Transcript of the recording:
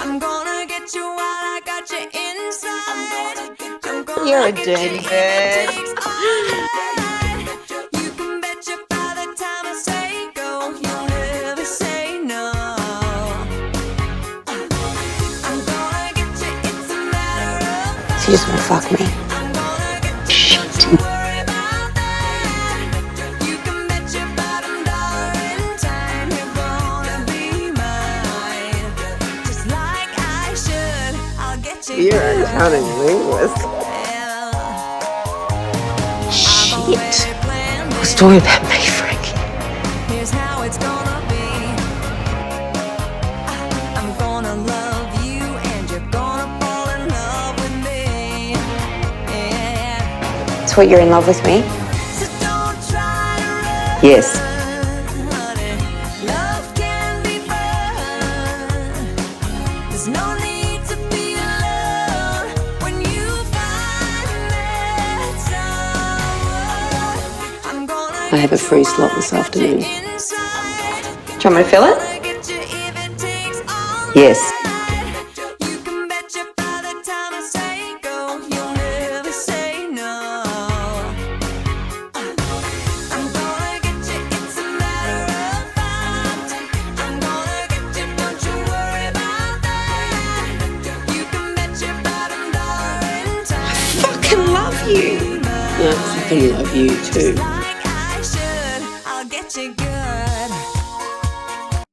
I'm gonna get you while I got you inside. I'm gonna You're a get dirty you if bird. it takes all night. You can bet you by the time I say go, you'll never say no. I'm gonna get you, it's a matter of fact. So you just want to fuck me? I'm gonna get you, don't you worry about that. You can bet your bottom dollar in time you're gonna be mine. Just like I should, I'll get you. You're a cunning linguist. Shit. What's story about me, Frankie? Here's how it's gonna be. I'm gonna love you and you're gonna fall in love with me. Yeah. So what, you're in love with me? So don't try to run, Yes. honey. Love can be fun. There's no need to be alone when you find that someone. I'm gonna I have a free slot this afternoon. get you inside. Do you want me to fill it? Gonna get you if it takes all Yes. night. You can bet you by the time I say go, you'll never say no. I'm gonna get you, it's a matter of fact. I'm gonna get you, don't you worry about that. You can bet your bottom dollar in time. Fucking love you. Yeah, I fucking love you too.